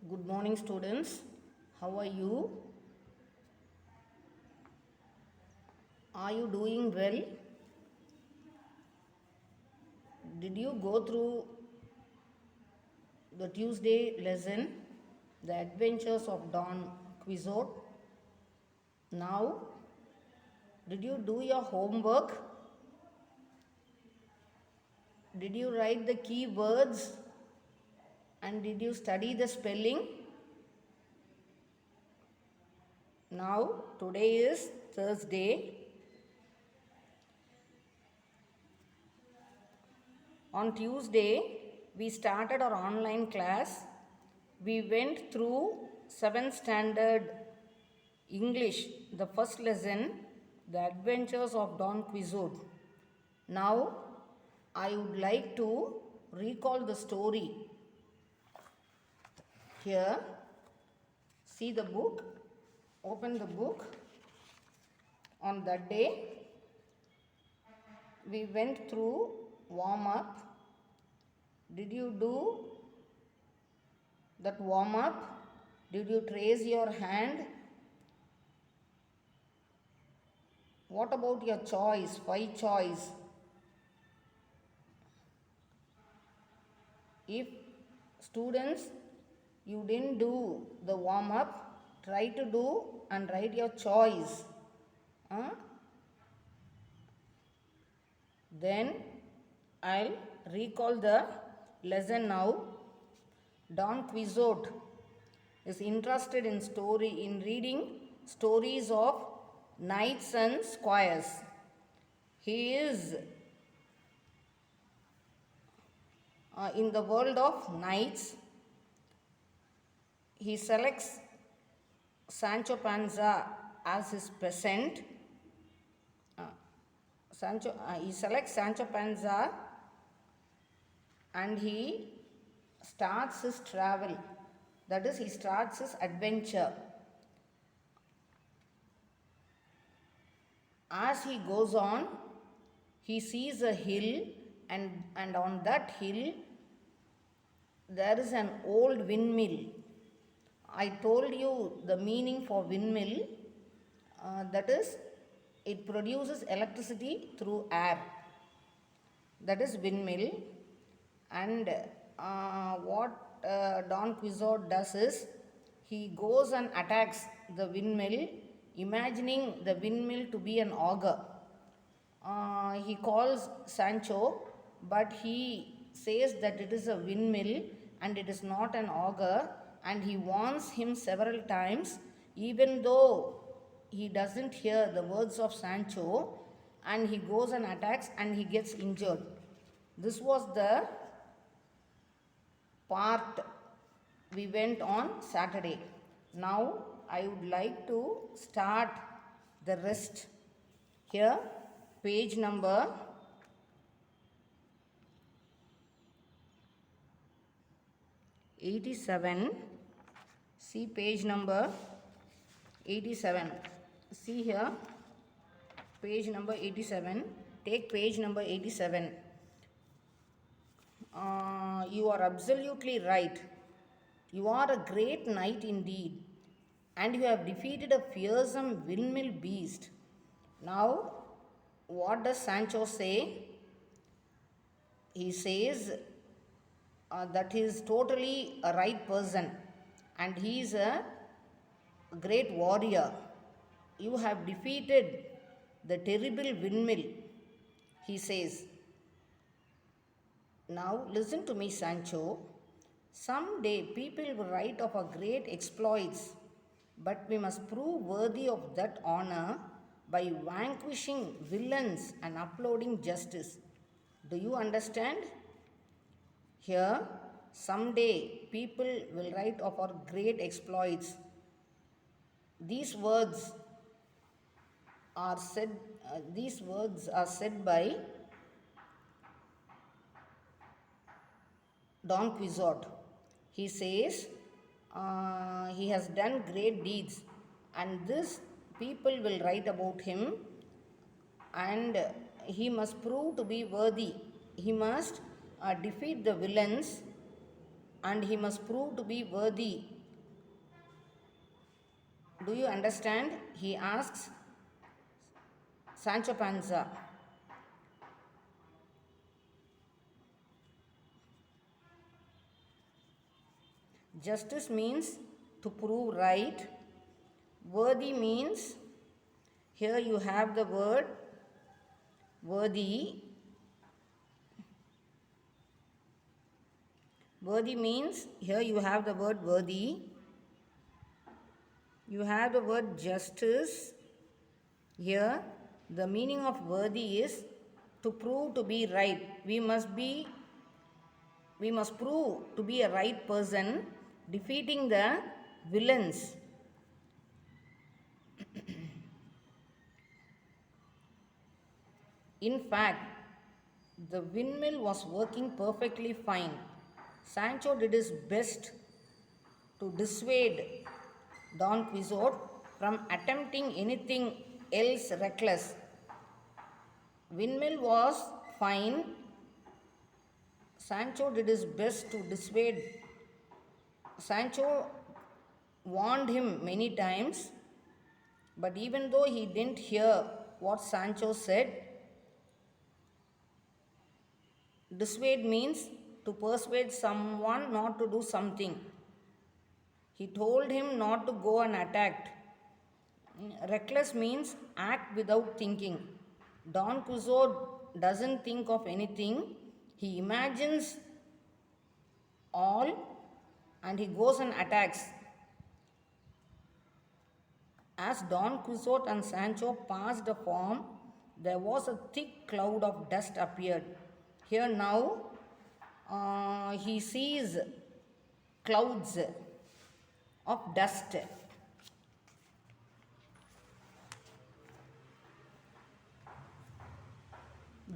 Good morning, students. How are you? Are you doing well? Did you go through the Tuesday lesson, The Adventures of Don Quixote? Now, did you do your homework? Did you write the key words? And did you study the spelling? Now, today is Thursday. On Tuesday, we started our online class. We went through 7th standard English, the first lesson, The Adventures of Don Quixote. Now, I would like to recall the story. Here, see the book, open the book. On that day, we went through warm up. Did you do that warm up? Did you raise your hand? What about your choice? Why choice? If students, you didn't do the warm up, try to do and write your choice. Then I'll recall the lesson now. Don Quixote is interested in reading stories of knights and squires. He is in the world of knights. He selects Sancho Panza as his peasant. He selects Sancho Panza and he starts his travel. That is, he starts his adventure. As he goes on, he sees a hill, and on that hill there is an old windmill. I told you the meaning for windmill, that is, it produces electricity through air. That is windmill. And what Don Quixote does is, he goes and attacks the windmill, imagining the windmill to be an auger. He calls Sancho, but he says that it is a windmill and it is not an auger, and he warns him several times, even though he doesn't hear the words of Sancho, and he goes and attacks and he gets injured. This was the part we went on Saturday. Now I would like to start the rest. Here, page number 87. See page number 87. See here, page number 87. Take page number 87. You are absolutely right. You are a great knight indeed, and you have defeated a fearsome windmill beast. Now, what does Sancho say? He says that he is totally a right person and he is a great warrior. You have defeated the terrible windmill, he says. Now listen to me, Sancho. Someday people will write of our great exploits, but we must prove worthy of that honor by vanquishing villains and upholding justice. Do you understand? Here, someday people will write of our great exploits. These words are said by Don Quixote. He says he has done great deeds, and this people will write about him, and he must prove to be worthy. He must defeat the villains and he must prove to be worthy. Do you understand? He asks Sancho Panza. Justice means to prove right. Worthy means, here you have the word worthy. Worthy means, here you have the word worthy. You have the word justice. Here, the meaning of worthy is to prove to be right. We must prove to be a right person, defeating the villains. In fact, the windmill was working perfectly fine. Sancho did his best to dissuade Don Quixote from attempting anything else reckless. Windmill was fine. Sancho did his best to dissuade. Sancho warned him many times, but even though he didn't hear what Sancho said, dissuade means to persuade someone not to do something. He told him not to go and attack. Reckless means act without thinking. Don Quixote doesn't think of anything. He imagines all and he goes and attacks. As Don Quixote and Sancho passed the farm, there was a thick cloud of dust appeared. Here now, he sees clouds of dust.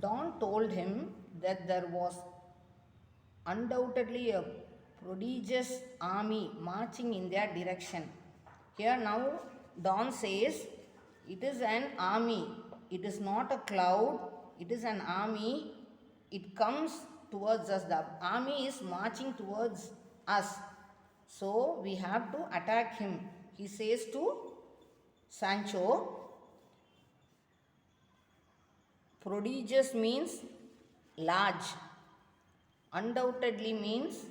Don told him that there was undoubtedly a prodigious army marching in their direction. Here now, Don says, it is an army. It is not a cloud. It is an army. It comes towards us. The army is marching towards us. So we have to attack him. He says to Sancho, prodigious means large. Undoubtedly means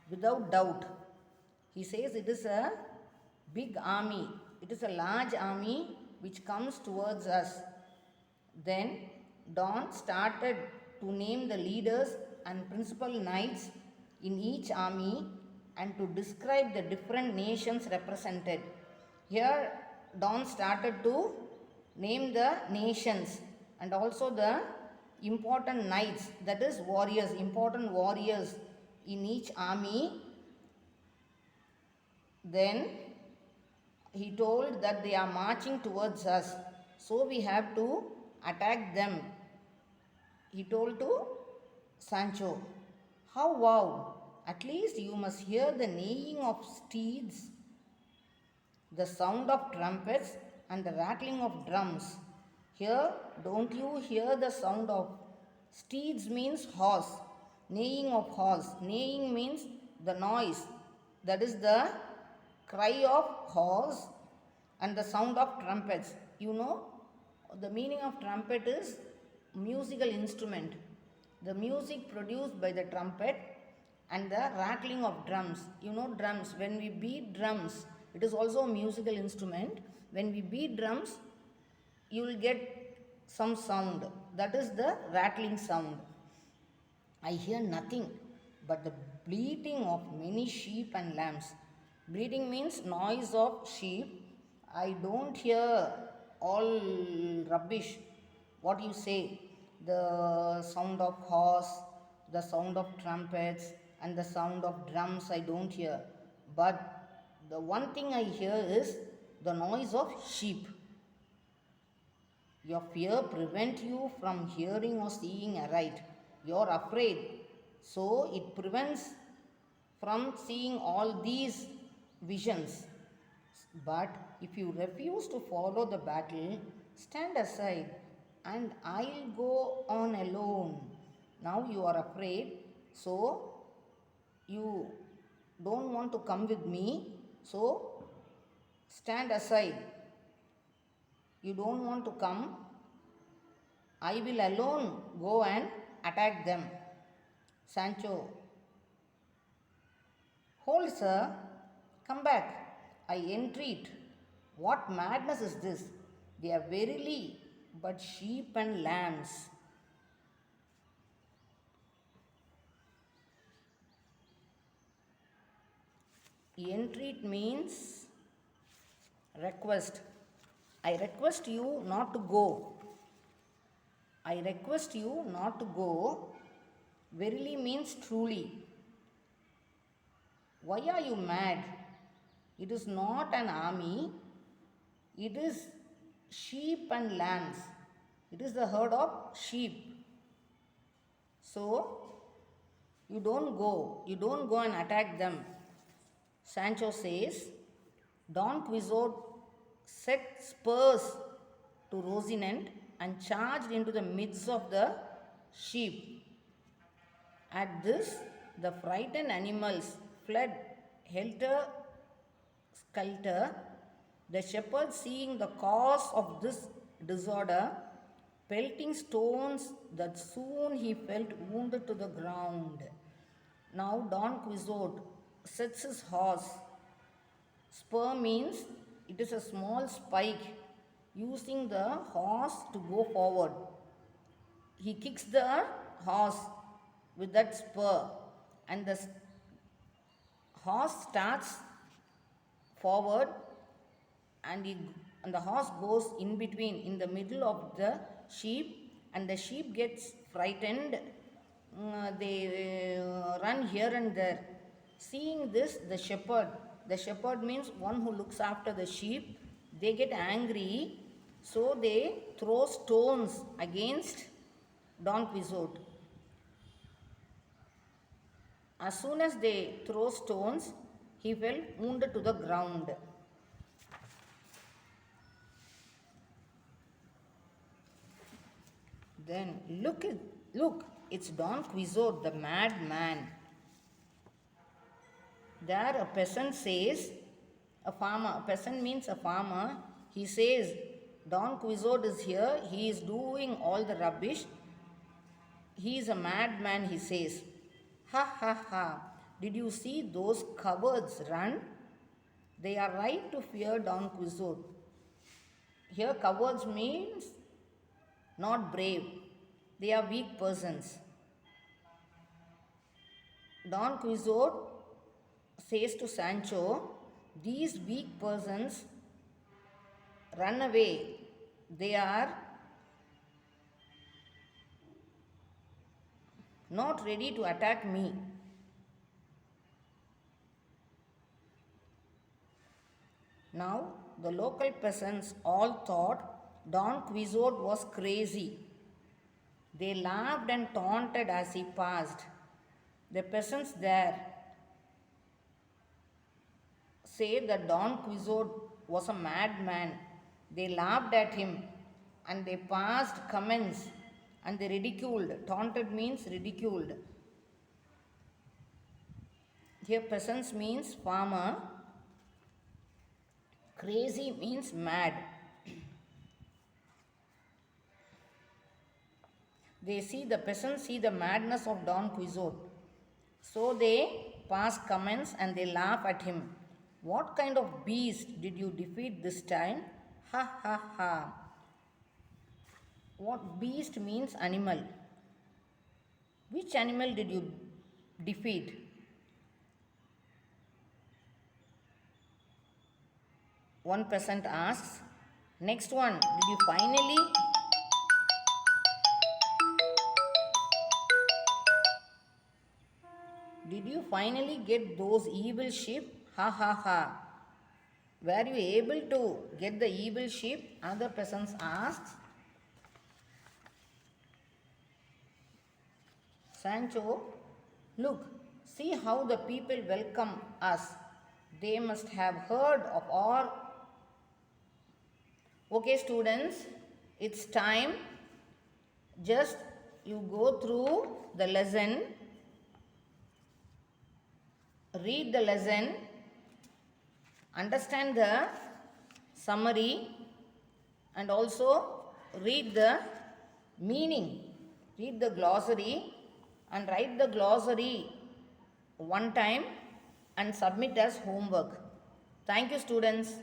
without doubt. He says it is a big army. It is a large army which comes towards us. Then Don started to name the leaders and principal knights in each army and to describe the different nations represented. Here Don started to name the nations and also the important knights, that is warriors, important warriors in each army. Then he told that they are marching towards us, so we have to attack them. He told to Sancho, how wow, at least you must hear the neighing of steeds, the sound of trumpets and the rattling of drums. Here, don't you hear the sound of steeds means horse, neighing of horse. Neighing means the noise, that is the cry of horse, and the sound of trumpets. You know, the meaning of trumpet is musical instrument. The music produced by the trumpet and the rattling of drums. You know drums, when we beat drums, it is also a musical instrument. When we beat drums, you will get some sound, that is the rattling sound. I hear nothing but the bleating of many sheep and lambs. Bleating means noise of sheep. I don't hear all rubbish what you say, the sound of horse, the sound of trumpets and the sound of drums I don't hear, but the one thing I hear is the noise of sheep. Your fear prevents you from hearing or seeing aright. You are afraid, so it prevents from seeing all these visions. But if you refuse to follow the battle, stand aside and I'll go on alone. Now you are afraid, so You don't want to come with me, so stand aside. You don't want to come, I will alone go and attack them. Sancho, hold, sir, come back. I entreat. What madness is this? They are verily but sheep and lambs. Entreat means request. I request you not to go. I request you not to go. Verily means truly. Why are you mad? It is not an army, it is sheep and lambs. It is the herd of sheep. So, you don't go and attack them. Sancho says, Don Quixote set spurs to Rocinante and charged into the midst of the sheep. At this, the frightened animals fled helter skelter. The shepherd, seeing the cause of this disorder, pelting stones that soon he felt wounded to the ground. Now Don Quixote sets his horse. Spur means it is a small spike using the horse to go forward. He kicks the horse with that spur and the horse starts forward and the horse goes in between in the middle of the sheep and the sheep gets frightened. They run here and there. Seeing this, the shepherd means one who looks after the sheep, they get angry, so they throw stones against Don Quixote. As soon as they throw stones, he fell wounded to the ground. Then look, it's Don Quixote, the madman. There a peasant says, a peasant means a farmer, he says, Don Quixote is here, he is doing all the rubbish. He is a madman, he says. Ha ha ha, did you see those cowards run? They are right to fear Don Quixote. Here cowards means not brave. They are weak persons. Don Quixote says to Sancho, these weak persons run away. They are not ready to attack me. Now, the local peasants all thought Don Quixote was crazy. They laughed and taunted as he passed. The peasants there say that Don Quixote was a madman. They laughed at him and they passed comments and they ridiculed. Taunted means ridiculed. Here peasants means farmer. Crazy means mad. The peasants see the madness of Don Quixote. So they pass comments and they laugh at him. What kind of beast did you defeat this time? Ha ha ha. What beast means animal? Which animal did you defeat? One peasant asks. Next one, did you finally get those evil sheep? Ha ha ha. Were you able to get the evil sheep? Other peasants asks. Sancho, look, see how the people welcome us. They must have heard of our... Okay, students, it's time. Just you go through the lesson. read the lesson, understand the summary, and also read the meaning. Read the glossary and write the glossary one time and submit as homework. Thank you, students.